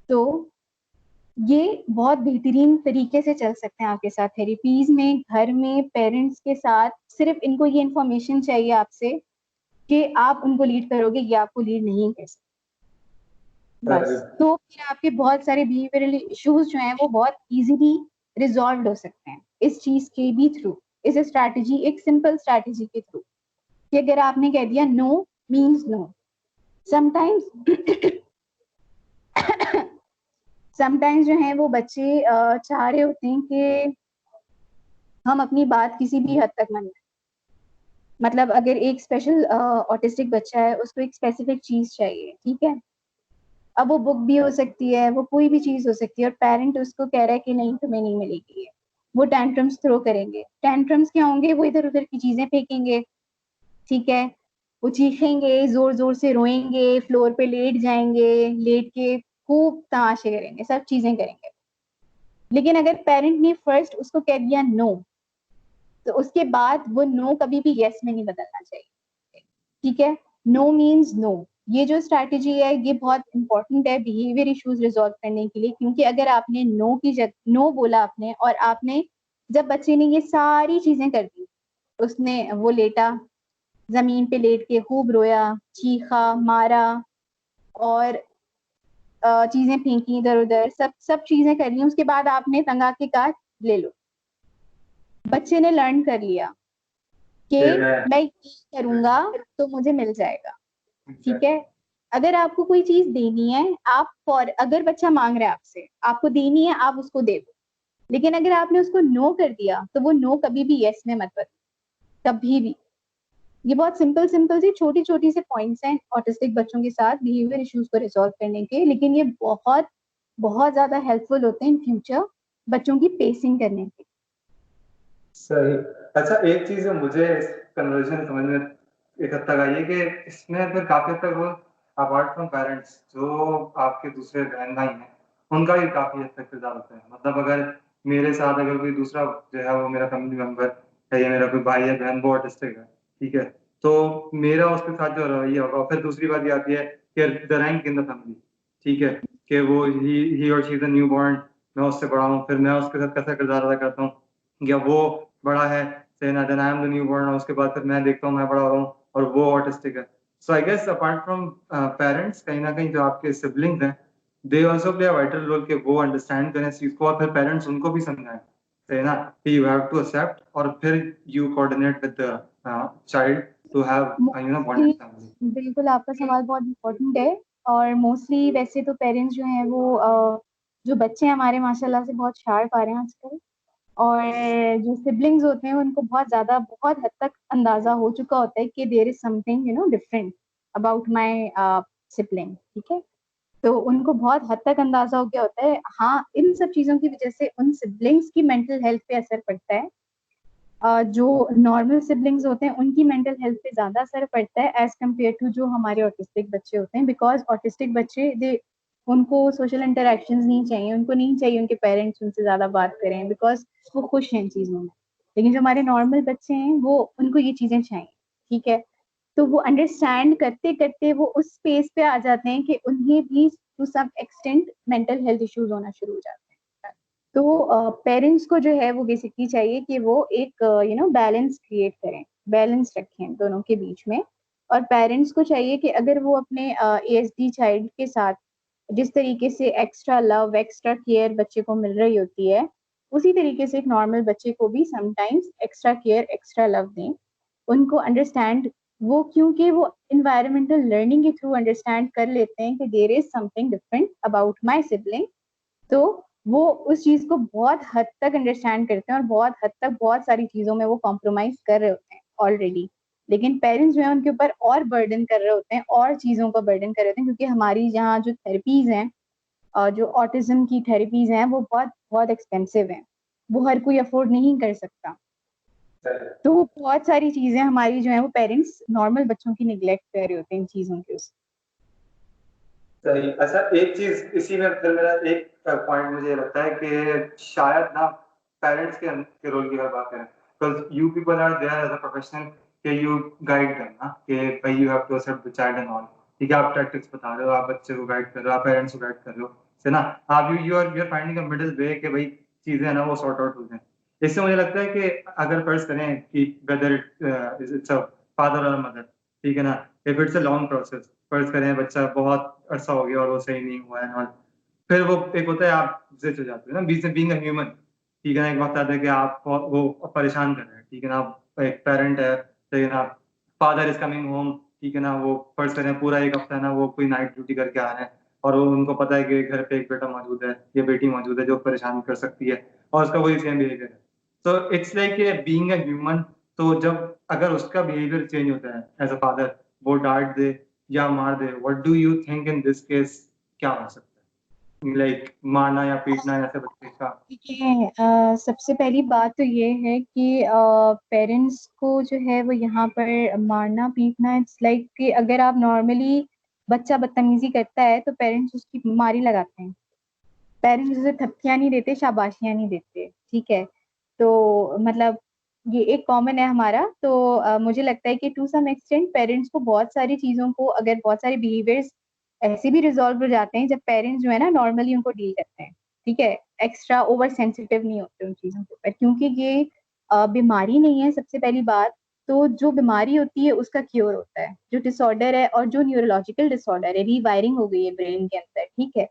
तो ये बहुत बेहतरीन तरीके से चल सकते हैं आपके साथ थेरेपीज में, घर में, पेरेंट्स के साथ। सिर्फ इनको ये इंफॉर्मेशन चाहिए आपसे कि आप उनको लीड करोगे, ये आपको लीड नहीं कर सकते बस। तो फिर आपके बहुत सारे बिहेवियरल इश्यूज जो हैं वो बहुत इजीली रिजॉल्व हो सकते हैं इस चीज के भी थ्रू, इस स्ट्रैटेजी, एक सिंपल स्ट्रैटेजी के थ्रू कि अगर आपने कह दिया no means no. Sometimes sometimes जो है वो बच्चे चाह रहे होते हैं कि हम अपनी बात किसी भी हद तक माने। मतलब अगर एक स्पेशल ऑटिस्टिक बच्चा है, उसको एक स्पेसिफिक चीज चाहिए, ठीक है? अब वो बुक भी हो सकती है, वो कोई भी चीज हो सकती है, और पेरेंट उसको कह रहा है कि नहीं तुम्हें नहीं मिलेगी ये। वो टैंट्रम्स थ्रो करेंगे। टैंट्रम्स क्या होंगे? वो इधर उधर की चीजें फेंकेंगे, ठीक है? वो चीखेंगे, जोर जोर से रोएंगे, फ्लोर पे लेट जाएंगे, लेट के खूब तमाशे करेंगे, सब चीजें करेंगे। लेकिन अगर पेरेंट ने फर्स्ट उसको कह दिया नो, तो उसके बाद वो नो कभी भी यस में नहीं बदलना चाहिए, ठीक है? No means no. ये जो स्ट्रैटेजी है ये बहुत इंपॉर्टेंट है बिहेवियर इश्यूज रिजॉल्व करने के लिए, क्योंकि अगर आपने नो की जगह नो बोला आपने, और आपने जब बच्चे ने ये सारी चीजें कर दी, उसने वो लेटा, जमीन पे लेट के खूब रोया, चीखा, मारा, और चीजें फेंकी इधर उधर, सब सब चीजें कर ली, उसके बाद आपने तंगा के कहा ले लो। बच्चे ने लर्न कर लिया कि मैं ये करूंगा तो मुझे मिल जाएगा, ठीक है? अगर आपको कोई चीज देनी है, आप फॉर अगर बच्चा मांग रहा है आपसे, आपको देनी है, आप उसको दे दो। लेकिन अगर आपने उसको नो कर दिया, तो वो नो कभी भी यस में मत बदलो, कभी भी। ये बहुत सिंपल सिंपल सी छोटी छोटी से पॉइंट्स हैं ऑटिस्टिक बच्चों के साथ बिहेवियर इश्यूज को रिजॉल्व करने के, लेकिन ये बहुत बहुत ज्यादा हेल्पफुल होते हैं इन फ्यूचर बच्चों की पेसिंग करने के। सही। अच्छा, एक चीज है मुझे इस कन्वर्सेशन समझ में एक हद तक आई है कि इसमें फिर काफी हद तक वो अपार्ट फ्रॉम पेरेंट्स जो आपके दूसरे बहन भाई हैं उनका भी काफी हद तक किरदार होता है। मतलब अगर मेरे साथ अगर कोई दूसरा जो है वो मेरा फैमिली मेंबर है या मेरा कोई भाई या बहन वो ऑटिस्टिक है, ठीक है, तो मेरा उसके साथ जो रवैया होगा। फिर दूसरी बात ये आती है कि the rank in the family, ठीक है, कि वो ही और शी इज न्यू बॉर्न, मैं उससे बड़ा हूँ, फिर मैं उसके साथ कैसा किरदार अदा करता हूँ, या वो बड़ा है then I am the newborn, और उसके बाद फिर मैं देखता हूँ मैं बड़ा हो रहा हूँ और वो ऑटिस्टिक है। So I guess apart from parents, कहीं ना कहीं जो आपके सिबलिंग्स हैं they also play a vital role कि वो अंडरस्टैंड करें इस चीज को, और फिर पेरेंट्स उनको भी समझाएं है ना कि यू हैव टू एक्सेप्ट, और फिर you coordinate with the child to have bonded mostly family. बिल्कुल आपका सवाल बहुत इम्पोर्टेंट है। और मोस्टली वैसे तो पेरेंट्स जो हैं वो जो बच्चे हमारे माशाल्लाह से बहुत शार्प आ रहे हैं आजकल, और जो सिबलिंग्स होते हैं उनको बहुत ज्यादा, बहुत हद तक अंदाजा हो चुका होता है कि there is something different about my sibling, ठीक है? तो उनको बहुत हद तक अंदाजा हो गया होता है। हाँ, इन सब चीजों की वजह से उन सिबलिंग्स की मेंटल हेल्थ पे असर पड़ता है। जो नॉर्मल सिबलिंग्स होते हैं उनकी मेंटल हेल्थ पे ज्यादा असर पड़ता है एज कम्पेयर टू जो हमारे ऑटिस्टिक बच्चे होते हैं, बिकॉज ऑटिस्टिक बच्चे दे उनको सोशल इंटरेक्शंस नहीं चाहिए, उनको नहीं चाहिए उनके पेरेंट्स उनसे ज्यादा बात करें, बिकॉज वो खुश हैं इन चीजों में। लेकिन जो हमारे नॉर्मल बच्चे हैं वो उनको ये चीजें चाहिए, ठीक है? तो वो अंडरस्टैंड करते करते वो उस स्पेस पे आ जाते हैं कि उन्हें भी to some extent mental health issues होना शुरू हो जाते हैं। तो पेरेंट्स को जो है वो बेसिकली चाहिए कि वो एक बैलेंस क्रिएट करें, बैलेंस रखें दोनों के बीच में। और पेरेंट्स को चाहिए कि अगर वो अपने एएसडी चाइल्ड के साथ जिस तरीके से एक्स्ट्रा लव, एक्स्ट्रा केयर बच्चे को मिल रही होती है, उसी तरीके से एक नॉर्मल बच्चे को भी sometimes extra care, extra love दें। उनको अंडरस्टैंड वो क्योंकि वो इन्वायरमेंटल लर्निंग के थ्रू अंडरस्टैंड कर लेते हैं कि there is something different about my sibling, तो वो उस चीज को बहुत हद तक अंडरस्टैंड करते हैं और बहुत हद तक बहुत सारी चीजों में वो कॉम्प्रोमाइज कर रहे होते हैं ऑलरेडी। लेकिन पेरेंट्स जो है उनके ऊपर और बर्डन कर रहे होते हैं और चीजों का बर्डन कर रहे होते हैं, क्योंकि हमारी यहाँ जो थेरेपीज हैं, जो ऑटिज्म की थेरेपीज हैं, वो बहुत बहुत एक्सपेंसिव हैं, वो हर कोई अफोर्ड नहीं कर सकता। तो बहुत सारी चीजें हमारी जो है वो पेरेंट्स नॉर्मल बच्चों की निग्लेक्ट कर रहे होते हैं इन चीजों के उस। सही। अच्छा, एक चीज इसी में फिर मेरा एक पॉइंट मुझे लगता है कि शायद ना पेरेंट्स के रोल की अगर बात करें, because you people are there as a professional, कि यू गाइड देम ना, कि भाई you have to accept the child and all. ठीक है, आप टैक्टिक्स बता रहे हो, आप बच्चे को गाइड कर रहे हो, आप पेरेंट्स को गाइड कर रहे हो, है ना। आप you are finding a middle way कि भाई चीजें है ना वो सॉर्ट आउट हो जाए। इससे मुझे लगता है कि अगर फर्ज करें कि वेदर इट्स अ फादर और मदर, ठीक है ना, if it's a long process, फर्ज करें बच्चा बहुत अरसा हो गया और वो सही नहीं हुआ है और फिर वो एक होता है आप जिद हो जाते हो ना, बीइंग अ ह्यूमन। ठीक है ना, एक वक्त आता है कि आप वो परेशान कर रहे हैं, ठीक है ना, आप एक पेरेंट है, ठीक है ना, फादर इज कमिंग होम, ठीक है ना, वो फर्ज करें पूरा एक हफ्ता है ना वो कोई नाइट ड्यूटी करके आ रहे हैं, और वो उनको पता है कि घर पे एक बेटा मौजूद है या बेटी मौजूद है जो परेशान कर सकती है, और उसका वही सेम बिहेवियर है। तो it's like being a human. तो जब अगर उसका बिहेवियर चेंज होता है एज अ फादर, वो डांट दे या मार दे, what do you think in this case क्या हो सकता है, लाइक मारना या पीटना ऐसे बच्चे का? देखिए, सबसे पहली बात तो ये है कि पेरेंट्स को जो है वो यहाँ पर मारना पीटना, इट्स लाइक कि अगर आप नॉर्मली बच्चा बदतमीजी करता है तो पेरेंट्स उसकी मारी लगाते हैं, पेरेंट्स उसे थपकियां नहीं देते, शाबाशियां नहीं देते, ठीक है। तो मतलब ये एक कॉमन है हमारा। तो मुझे लगता है कि टू सम एक्सटेंट पेरेंट्स को बहुत सारी चीजों को, अगर बहुत सारे बिहेवियर्स ऐसे भी रिजॉल्व हो जाते हैं जब पेरेंट्स जो है ना नॉर्मली उनको डील करते हैं, ठीक है, एक्स्ट्रा ओवर सेंसिटिव नहीं होते उन चीजों के ऊपर, क्योंकि ये बीमारी नहीं है सबसे पहली बात। तो जो बीमारी होती है उसका क्योर होता है, जो डिसऑर्डर है और जो न्यूरोलॉजिकल डिसऑर्डर है, रीवायरिंग हो गई है ब्रेन के अंदर, ठीक है,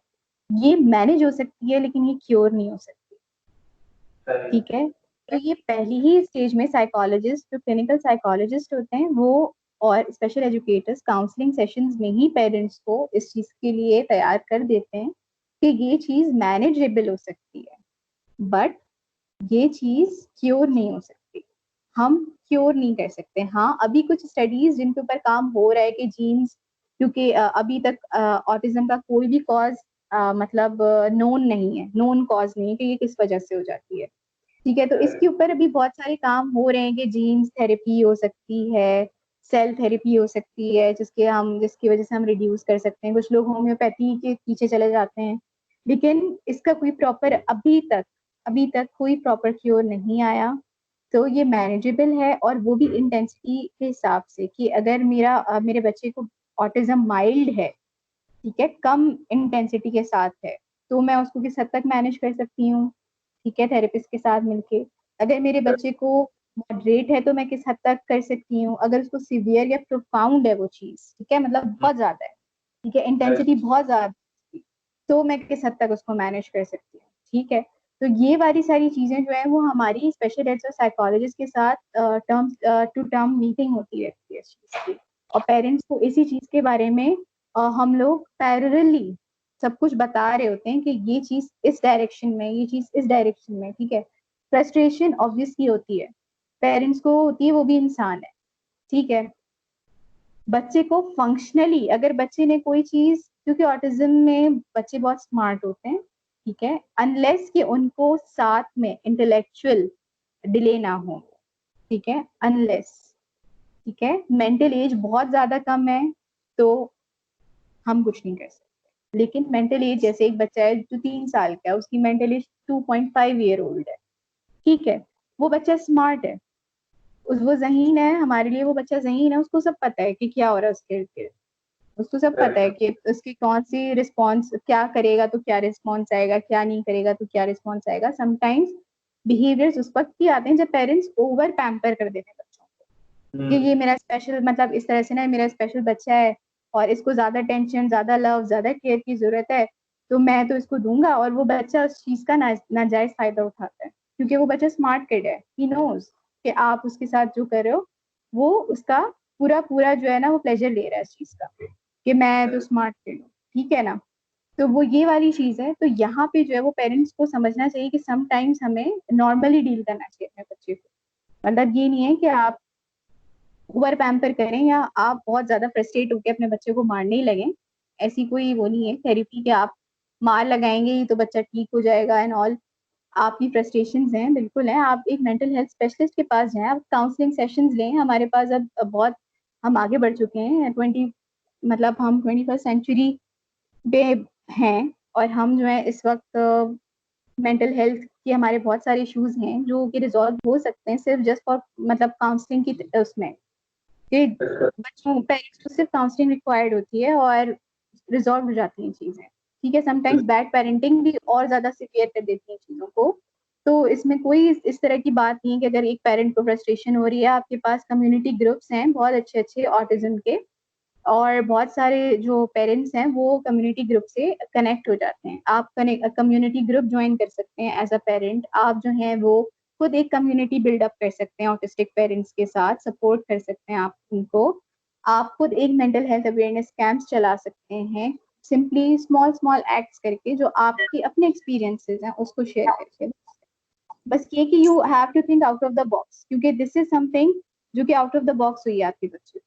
ये मैनेज हो सकती है लेकिन ये क्योर नहीं हो सकती, ठीक है। तो ये पहली ही स्टेज में साइकोलॉजिस्ट, जो क्लिनिकल साइकोलॉजिस्ट होते हैं वो, और स्पेशल एजुकेटर्स काउंसलिंग सेशंस में ही पेरेंट्स को इस चीज के लिए तैयार कर देते हैं कि ये चीज मैनेजेबल हो सकती है, बट ये चीज क्योर नहीं हो सकती, हम क्योर नहीं कर सकते। हाँ, अभी कुछ स्टडीज जिनके ऊपर काम हो रहा है कि जीन्स, क्योंकि अभी तक ऑटिज्म का कोई भी कॉज मतलब नोन नहीं है, नोन कॉज नहीं है कि ये किस वजह से हो जाती है, ठीक है। तो इसके ऊपर अभी बहुत सारे काम हो रहे हैं कि जीन्स थेरेपी हो सकती है, सेल थेरेपी हो सकती है, जिसकी वजह से हम रिड्यूस कर सकते हैं। कुछ लोग होम्योपैथी के पीछे चले जाते हैं, लेकिन इसका कोई प्रॉपर अभी तक कोई प्रॉपर क्योर नहीं आया। तो ये मैनेजेबल है, और वो भी इंटेंसिटी के हिसाब से, कि अगर मेरे बच्चे को ऑटिज्म माइल्ड है, ठीक है, कम इंटेंसिटी के साथ है, तो मैं उसको किस हद तक मैनेज कर सकती हूँ, ठीक है, थेरेपिस्ट के साथ मिलके। अगर मेरे बच्चे को मॉडरेट है तो मैं किस हद तक कर सकती हूँ, अगर उसको सिवियर या प्रोफाउंड है वो चीज, ठीक है, मतलब बहुत ज्यादा है, ठीक है, इंटेंसिटी बहुत ज्यादा है, तो मैं किस हद तक उसको मैनेज कर सकती हूँ, ठीक है। तो ये वाली सारी चीजें जो है वो हमारी स्पेशल एड्स और साइकोलॉजिस्ट के साथ टर्म टू टर्म मीटिंग होती रहती है इस चीज की, और पेरेंट्स को इसी चीज के बारे में हम लोग पैरेलली सब कुछ बता रहे होते हैं कि ये चीज इस डायरेक्शन में, ये चीज इस डायरेक्शन में, ठीक है। फ्रस्ट्रेशन ऑब्वियसली होती है, पेरेंट्स को होती है, वो भी इंसान है, ठीक है। बच्चे को फंक्शनली अगर बच्चे ने कोई चीज, क्योंकि ऑटिज्म में बच्चे बहुत स्मार्ट होते हैं, ठीक है, अनलेस कि उनको साथ में इंटेलेक्चुअल डिले ना हो, ठीक है, अनलेस, ठीक है, मेंटल एज बहुत ज्यादा कम है तो हम कुछ नहीं कर सकते। लेकिन मेंटल एज, जैसे एक बच्चा है जो 3 साल का है, उसकी मेंटल एज 2.5 ईयर ओल्ड है, ठीक है, वो बच्चा स्मार्ट है, वो जहीन है, हमारे लिए वो बच्चा जहीन है, उसको सब पता है कि क्या हो रहा है उसके इर्द गिर्द, उसको सब पता है कि उसकी कौन सी रिस्पॉन्स, क्या करेगा तो क्या रिस्पॉन्स आएगा, क्या नहीं करेगा तो क्या रिस्पॉन्स आएगा। समटाइम्स बिहेवियर्स उस वक्त ही आते हैं जब पेरेंट्स ओवर पैम्पर कर देते हैं बच्चों को, कि ये मेरा स्पेशल, मतलब इस तरह से ना, मेरा स्पेशल बच्चा है और इसको ज्यादा टेंशन, ज्यादा लव, ज्यादा केयर की जरूरत है, तो मैं तो इसको दूंगा, और वो बच्चा उस चीज का नाजायज फायदा उठाता है, क्योंकि वो बच्चा स्मार्ट किड है, ही नोज कि आप उसके साथ जो कर रहे हो वो उसका पूरा पूरा जो है ना वो प्लेजर ले रहा है इस चीज का कि मैं तो स्मार्ट किड हूँ, ठीक है ना। तो वो ये वाली चीज है। तो यहाँ पे जो है वो पेरेंट्स को समझना चाहिए कि समटाइम्स हमें नॉर्मली डील करना चाहिए अपने बच्चे को। मतलब ये नहीं है कि आप ओवर पैम्पर करें या आप बहुत ज्यादा फ्रस्ट्रेट होकर अपने बच्चे को मारने ही लगे। ऐसी कोई वो नहीं है थेरेपी कि आप मार लगाएंगे ही तो बच्चा ठीक हो जाएगा एंड ऑल। आपकी फ्रस्ट्रेशंस हैं, बिल्कुल हैं, आप एक मेंटल हेल्थ स्पेशलिस्ट के पास जाएं, आप काउंसलिंग सेशंस लें। हमारे पास अब बहुत हम आगे बढ़ चुके हैं, 20 मतलब हम 21st सेंचुरी पे हैं और हम जो है इस वक्त मेंटल हेल्थ के हमारे बहुत सारे इश्यूज हैं जो कि रिजॉल्व हो सकते हैं सिर्फ जस्ट फॉर मतलब काउंसलिंग की उसमें कि बच्चों पेरेंट्स को सिर्फ काउंसलिंग रिक्वायर्ड होती है और रिजॉल्व हो जाती हैं चीजें। ठीक है, समटाइम्स बैड पेरेंटिंग भी और ज्यादा सिवियर कर देती है चीजों को। तो इसमें कोई इस तरह की बात नहीं है कि अगर एक पेरेंट को फ्रस्ट्रेशन हो रही है, आपके पास कम्युनिटी ग्रुप्स हैं बहुत अच्छे अच्छे ऑटिज्म के, और बहुत सारे जो पेरेंट्स हैं वो कम्युनिटी ग्रुप से कनेक्ट हो जाते हैं। आप कम्युनिटी ग्रुप ज्वाइन कर सकते हैं एज अ पेरेंट। आप जो हैं वो खुद एक कम्युनिटी बिल्डअप कर सकते हैं ऑटिस्टिक पेरेंट्स के साथ, सपोर्ट कर सकते हैं आप उनको। आप खुद एक मेंटल हेल्थ अवेयरनेस कैंप्स चला सकते हैं, सिंपली स्मॉल स्मॉल एक्ट्स करके जो आपके अपने एक्सपीरियंसेस हैं उसको शेयर करके। बस ये कि you have to think out of the box, क्योंकि दिस इज समथिंग जो कि आउट ऑफ द बॉक्स हुई है आपके बच्चे।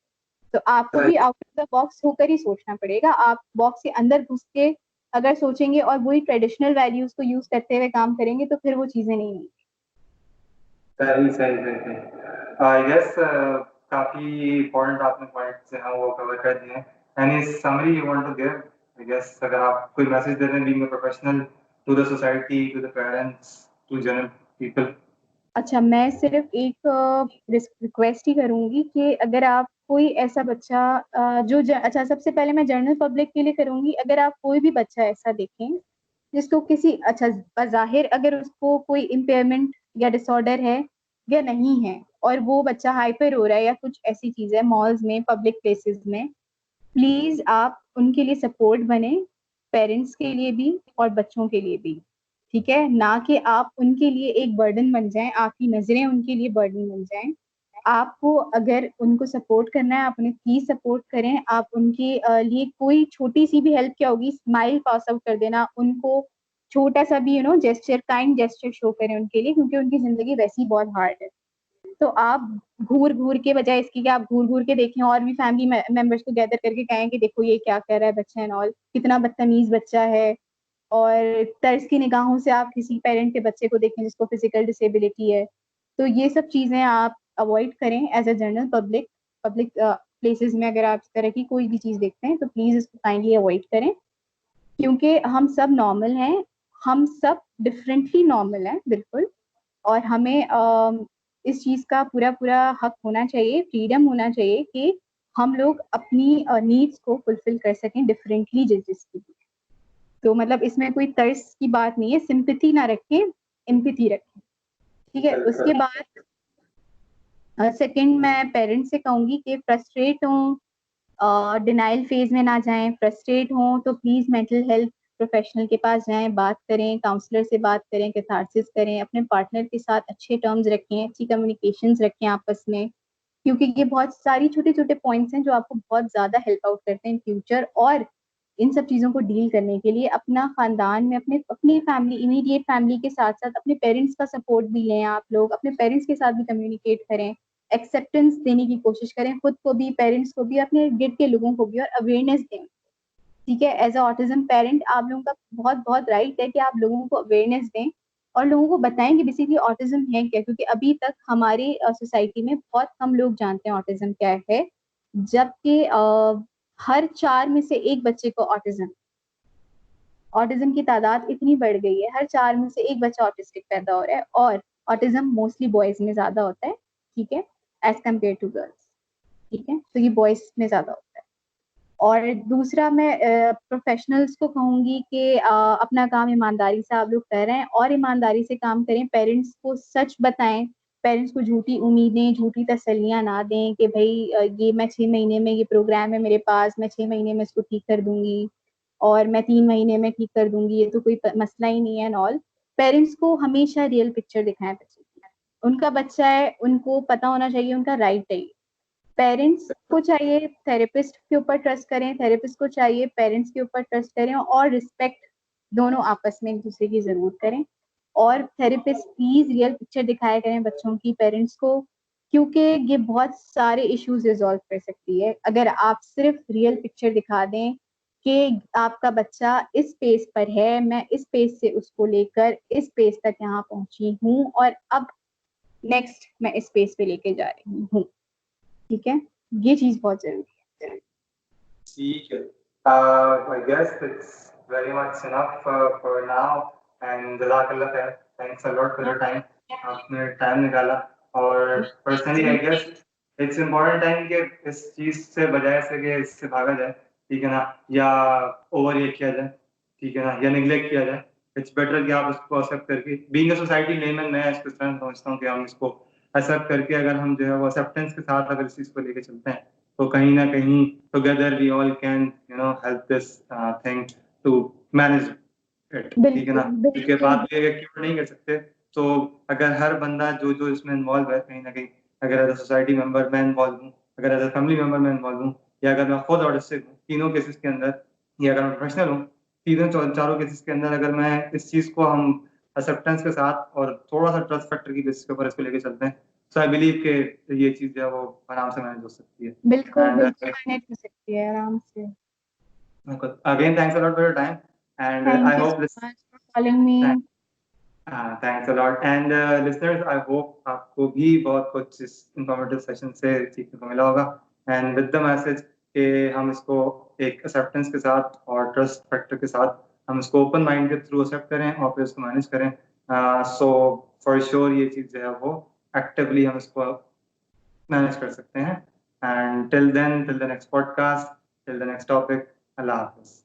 तो आपको भी आउट ऑफ द बॉक्स होकर ही सोचना पड़ेगा। आप बॉक्स के अंदर घुस के अगर सोचेंगे और वही ट्रेडिशनल वैल्यूज को यूज करते हुए काम करेंगे तो फिर वो चीजें नहीं होंगी। सही सही सही सही। आई गेस काफी इम्पोर्टेंट आपने पॉइंट्स हैं वो कवर कर दिए हैं। Any summary you want to give? I guess अगर आप कोई मैसेज दे रहे हैं being a professional to the society, to the parents, to general people. अच्छा, मैं सिर्फ एक रिक्वेस्ट ही करूंगी कि अगर आप कोई ऐसा बच्चा अच्छा, सबसे पहले मैं जनरल पब्लिक के लिए करूंगी। अगर आप कोई भी बच्चा ऐसा देखें जिसको किसी अच्छा बज़ाहिर अगर उसको कोई इम्पेयरमेंट या डिसऑर्डर है या नहीं है, और वो बच्चा हाइपर हो रहा है या कुछ ऐसी चीज है मॉल्स में, पब्लिक प्लेसेस में, प्लीज आप उनके लिए सपोर्ट बने, पेरेंट्स के लिए भी और बच्चों के लिए भी। ठीक है, ना कि आप उनके लिए एक बर्डन बन जाएं, आपकी नजरें उनके लिए बर्डन बन जाएं। आपको अगर उनको सपोर्ट करना है आप उन्हें प्लीज सपोर्ट करें। आप उनके लिए कोई छोटी सी भी हेल्प क्या होगी, स्माइल पास आउट कर देना उनको, छोटा सा भी जेस्चर, काइंड जेस्चर शो करें उनके लिए, क्योंकि उनकी जिंदगी वैसी ही बहुत हार्ड है। तो आप घूर घूर के बजाय इसकी कि आप घूर घूर के देखें और भी फैमिली मेंबर्स को गैदर करके कहें कि देखो ये क्या कर रहा है बच्चा एंड ऑल, कितना बदतमीज बच्चा है। और तर्स की निगाहों से आप किसी पेरेंट के बच्चे को देखें जिसको फिजिकल डिसेबिलिटी है। तो ये सब चीजें आप अवॉइड करें as a general public. Public places में अगर आप इस तरह की कोई भी चीज देखते हैं तो प्लीज इसको काइंडली अवॉइड करें, क्योंकि हम सब नॉर्मल हैं, हम सब डिफरेंटली नॉर्मल हैं बिल्कुल। और हमें इस चीज का पूरा पूरा हक होना चाहिए, फ्रीडम होना चाहिए कि हम लोग अपनी नीड्स को फुलफिल कर सकें डिफरेंटली जिसकी भी। तो मतलब इसमें कोई तर्स की बात नहीं है, सिंपैथी ना रखें, एम्पैथी रखें। ठीक है, उसके बाद सेकंड मैं पेरेंट्स से कहूंगी कि फ्रस्ट्रेट हों, डिनाइल फेज में ना जाएं। फ्रस्ट्रेट हों तो प्लीज मेंटल हेल्थ प्रोफेशनल के पास जाएं, बात करें, काउंसलर से बात करें, कैथारसिस करें, अपने पार्टनर के साथ अच्छे टर्म्स रखें, अच्छी कम्युनिकेशंस रखें आपस में, क्योंकि ये बहुत सारी छोटे छोटे पॉइंट्स हैं जो आपको बहुत ज्यादा हेल्प आउट करते हैं इन फ्यूचर। और इन सब चीजों को डील करने के लिए अपना खानदान में अपने अपनी फैमिली, इमीडिएट फैमिली के साथ साथ अपने पेरेंट्स का सपोर्ट भी लें। आप लोग अपने पेरेंट्स के साथ भी कम्युनिकेट करें, एक्सेप्टेंस देने की कोशिश करें, खुद को भी, पेरेंट्स को भी, अपने गिर्द के लोगों को भी, और अवेयरनेस दें। ठीक है, एज अ ऑटिज्म पेरेंट आप लोगों का बहुत बहुत राइट है कि आप लोगों को अवेयरनेस दें और लोगों को बताएं कि बेसिकली ऑटिज्म है क्या, क्योंकि अभी तक हमारी सोसाइटी में बहुत कम लोग जानते हैं ऑटिज्म क्या है। जबकि हर 4 में से एक बच्चे को ऑटिज्म, ऑटिज्म की तादाद इतनी बढ़ गई है, हर 4 में से एक बच्चा ऑटिस्टिक पैदा हो रहा है। और ऑटिज्म मोस्टली बॉयज में ज्यादा होता है, ठीक है, एज कम्पेयर टू गर्ल्स। ठीक है, तो ये बॉयज में ज्यादा होता है। और दूसरा मैं प्रोफेशनल्स को कहूंगी कि अपना काम ईमानदारी से आप लोग कर रहे हैं और ईमानदारी से काम करें, पेरेंट्स को सच बताएं, पेरेंट्स को झूठी उम्मीदें, झूठी तसल्लियां ना दें कि भाई ये मैं 6 महीने में, ये प्रोग्राम है मेरे पास, मैं 6 महीने में इसको ठीक कर दूंगी और मैं 3 महीने में ठीक कर दूंगी, ये तो कोई मसला ही नहीं है एंड ऑल। पेरेंट्स को हमेशा रियल पिक्चर दिखाएं बच्चे की, उनका बच्चा है, उनको पता होना चाहिए उनका राइट है। पेरेंट्स को चाहिए थेरेपिस्ट के ऊपर ट्रस्ट करें, थेरेपिस्ट को चाहिए पेरेंट्स के ऊपर ट्रस्ट करें, और रिस्पेक्ट दोनों आपस में एक दूसरे की जरूर करें। और थेरेपिस्ट प्लीज रियल पिक्चर दिखाया करें बच्चों की पेरेंट्स को, क्योंकि ये बहुत सारे इश्यूज रिजॉल्व कर सकती है अगर आप सिर्फ रियल पिक्चर दिखा दें कि आपका बच्चा इस पेस पर है, मैं इस पेस से उसको लेकर इस पेस तक यहाँ पहुंची हूँ और अब नेक्स्ट मैं इस पेस पे लेके जा रही हूँ। ठीक है, ये चीज बहुत जरूरी है। ठीक है, I guess it's very much enough for now and जज़ाकल्लाह खैर, thanks a lot for your time, आपने टाइम निकाला। और personally I guess it's important time कि इस चीज से बजाय से कि इससे भागा जाए, ठीक है ना, या ओवर रिएक्ट किया जाए, ठीक है ना, या निगलेक्ट किया जाए। इट्स बेटर कि आप उसको एक्सेप्ट करके बीइंग अ सोसाइटी लेमन, मैं इसको इस तरह समझता हूँ कि हम इसको एक्सेप्ट करके अगर हम जो है वो एक्सेप्टेंस के साथ अगर इस चीज को लेके चलते हैं तो कहीं ना कहीं together we all can help this thing to manage it, ठीक है ना। क्योंकि बात ये है कि क्योर नहीं कर सकते, तो अगर हर बंदा जो जो इसमें इन्वॉल्व है कहीं ना कहीं, अगर एज अ सोसाइटी मेंबर मैं इन्वॉल्व हूँ, अगर एज अ फैमिली मेंबर मैं इन्वॉल्व हूँ, या अगर मैं खुद ऑटिस्टिक हूँ, तीनों केसेस के अंदर, या अगर मैं प्रोफेशनल हूँ, तीनों चारों केसेस के अंदर अगर मैं इस चीज को हम एक्सेप्टेंस के साथ और थोड़ा सा ट्रस्ट फैक्टर की बेसिस के ऊपर इसको लेके चलते हैं, सो आई बिलीव कि ये चीज जो है वो आराम से मैनेज हो सकती है। बिल्कुल And बिल्कुल मैनेज हो सकती है आराम से। again, thanks a lot for your time, and I thank you hope so this. Much for calling me. Thanks a lot, and listeners, I hope आपको भी बहुत कुछ इस informative सेशन से सीखने को मिला होगा, and with the message कि हम इसको एक acceptance के साथ और trust factor के साथ हम इसको open mind के through accept करें और फिर इसको manage करें। So for sure ये चीज़ जो है वो actively हम इसको manage कर सकते हैं। And till then, till the next podcast, till the next topic, Allah Hafiz.